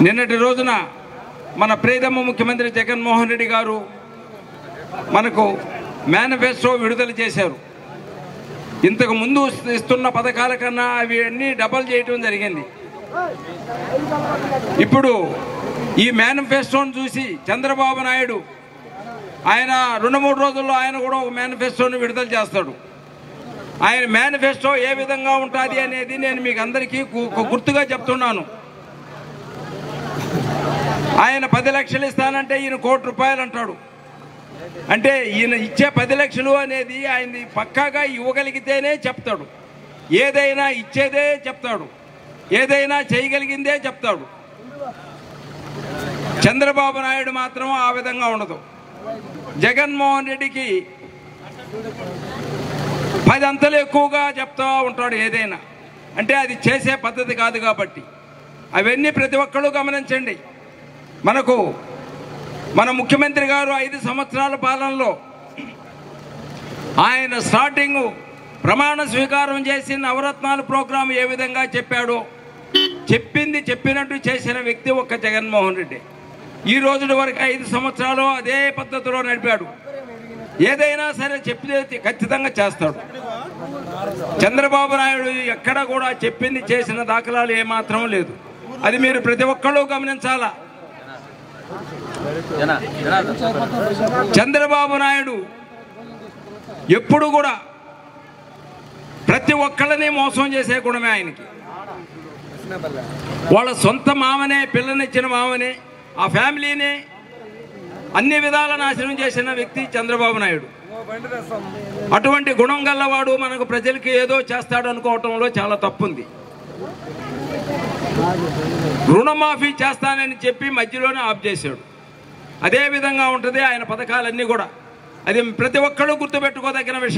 నిన్నటి రోజున మన ప్రియతమ ముఖ్యమంత్రి జగన్మోహన్ రెడ్డి గారు మనకు మేనిఫెస్టో విడుదల చేశారు. ఇంతకు ముందు ఇస్తున్న పథకాల కన్నా అవి అన్నీ డబల్ చేయటం జరిగింది. ఇప్పుడు ఈ మేనిఫెస్టోను చూసి చంద్రబాబు నాయుడు ఆయన 2-3 రోజుల్లో ఆయన కూడా ఒక మేనిఫెస్టోను విడుదల చేస్తాడు. ఆయన మేనిఫెస్టో ఏ విధంగా ఉంటుంది అనేది నేను మీకు అందరికీ గుర్తుగా చెప్తున్నాను. ఆయన 10 లక్షలు ఇస్తానంటే ఈయన ₹1 కోటి అంటాడు. అంటే ఈయన ఇచ్చే 10 లక్షలు అనేది ఆయనది పక్కాగా ఇవ్వగలిగితేనే చెప్తాడు. ఏదైనా ఇచ్చేదే చెప్తాడు, ఏదైనా చేయగలిగిందే చెప్తాడు. చంద్రబాబు నాయుడు మాత్రం ఆ విధంగా ఉండదు. జగన్మోహన్ రెడ్డికి 10 అంతలు ఎక్కువగా చెప్తూ ఉంటాడు ఏదైనా. అంటే అది చేసే పద్ధతి కాదు కాబట్టి అవన్నీ ప్రతి ఒక్కళ్ళు గమనించండి. మన ముఖ్యమంత్రి గారు 5 సంవత్సరాల పాలనలో ఆయన స్టార్టింగ్ ప్రమాణ స్వీకారం చేసి నవరత్నాల ప్రోగ్రాం ఏ విధంగా చెప్పాడో చెప్పింది చెప్పినట్టు చేసిన వ్యక్తి ఒక్క జగన్మోహన్ రెడ్డి. ఈ రోజు వరకు 5 సంవత్సరాలు అదే పద్ధతిలో నడిపాడు. ఏదైనా సరే చెప్పితే ఖచ్చితంగా చేస్తాడు. చంద్రబాబు నాయుడు ఎక్కడ కూడా చెప్పింది చేసిన దాఖలాలు ఏమాత్రం లేదు. అది మీరు ప్రతి ఒక్కళ్ళు గమనించాలా. చంద్రబాబు నాయుడు ఎప్పుడు కూడా ప్రతి ఒక్కళ్ళని మోసం చేసే గుణమే ఆయనకి. వాళ్ళ సొంత మామనే, పిల్లనిచ్చిన మామనే, ఆ ఫ్యామిలీని అన్ని విధాల నాశనం చేసిన వ్యక్తి చంద్రబాబు నాయుడు. అటువంటి గుణం గల్లవాడు మనకు ప్రజలకి ఏదో చేస్తాడు అనుకోవటంలో చాలా తప్పుంది. రుణమాఫీ చేస్తానని చెప్పి మధ్యలోనే ఆఫ్ చేశాడు. అదే విధంగా ఉంటుంది ఆయన పథకాలన్నీ కూడా. అది ప్రతి ఒక్కళ్ళు గుర్తుపెట్టుకోదగిన విషయం.